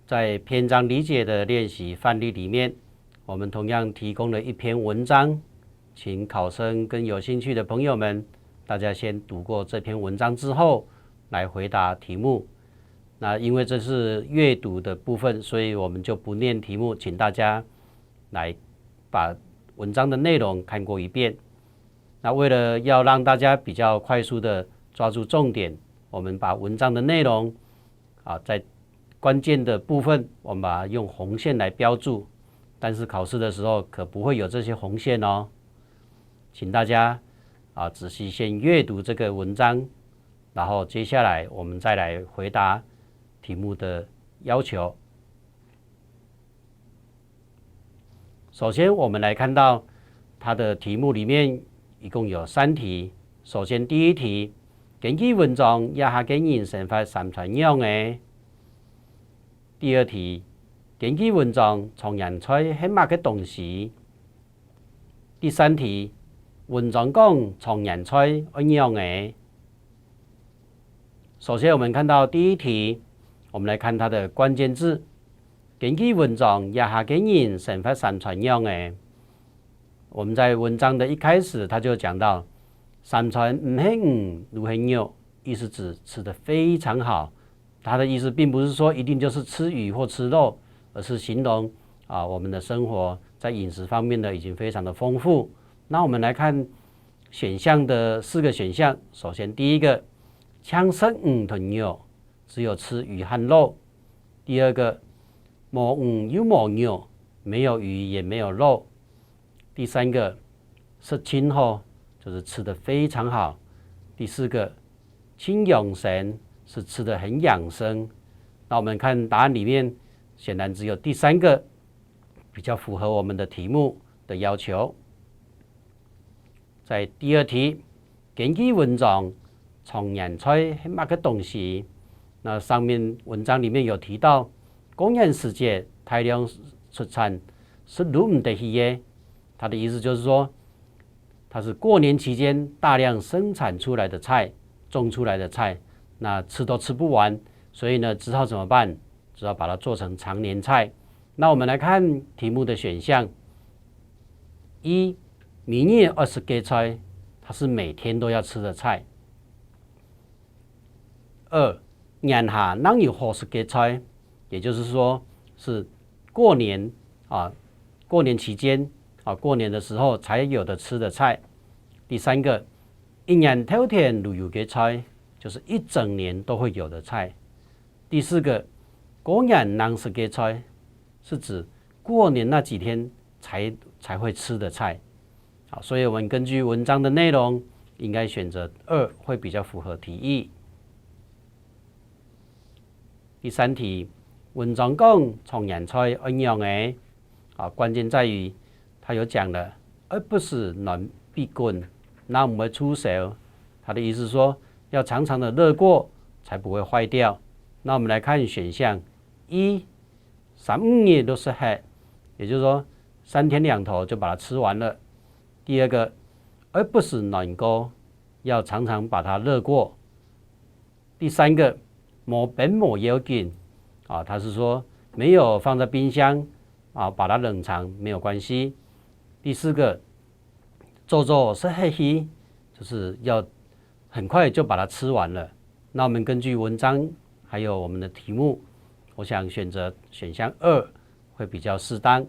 在篇章理解的练习范例里面，我们同样提供了一篇文章，请考生跟有兴趣的朋友们，大家先读过这篇文章之后，来回答题目。那因为这是阅读的部分，所以我们就不念题目，请大家来把文章的内容看过一遍。那为了要让大家比较快速的抓住重点，我们把文章的内容在关键的部分，我们把它用红线来标注，但是考试的时候可不会有这些红线哦。请大家仔细先阅读这个文章，然后接下来我们再来回答题目的要求。首先我们来看到它的题目里面一共有3题。首先第一题，根據文章以下嘅人生法三傳樣嘅。第二題，根據文章從人菜係乜嘅東西？第三題，文章講從人菜一樣嘅。首先我們看到第一題，我們來看它的關鍵字。根據文章以下嘅人生法三傳樣嘅。我們在文章的一開始，他就講到三傳唔係魚，如係肉，意思指吃得非常好。他的意思並不是說一定就是吃魚或吃肉，而是形容我們的生活在飲食方面呢已經非常的豐富。那我們來看選項的4個選項。首先第一個，槍食魚同肉，只有吃魚和肉。第二個，冇魚又冇肉，沒有魚也沒有肉。第三個，食清好，就是吃得非常好。第四個，清養生，是吃得很養生。那我們看答案裡面，顯然只有第3個比較符合我們的題目的要求。在第二題，根據文章從人菜係乜嘅東西？那上面文章裡面有提到，工人世界大量出產是入唔得去嘅。他的意思就是說，它是過年期間大量生產出來的菜，種出來的菜，那吃都吃不完，所以呢，只好怎麼辦？只好把它做成常年菜。那我們來看題目的選項：一，每日20個菜，它是每天都要吃的菜。二，年下哪有20個菜？也就是說是過年過年期間過年的時候才有的吃的菜。第三個，一年頭天都有嘅菜，就是一整年都會有的菜。第四個，過年能食嘅菜，是指過年那幾天才會吃的菜。好，所以我們根據文章的內容，應該選擇2會比較符合題意。第三題，文章講從人菜一樣嘅，關鍵在於他有講了，而不是暖必滾，那我們會出手。他的意思說，要常常的熱過，才不會壞掉。那我們來看選項：一，3、5日都是吃，也就是說3天2頭就把它吃完了。第二個，而不是暖過，要常常把它熱過。第三個，冇冰冇要緊，他是說沒有放在冰箱把它冷藏沒有關係。第四個，做是黑稀，就是要很快就把它吃完了。那我們根據文章還有我們的題目，我想選擇選項2會比較適當。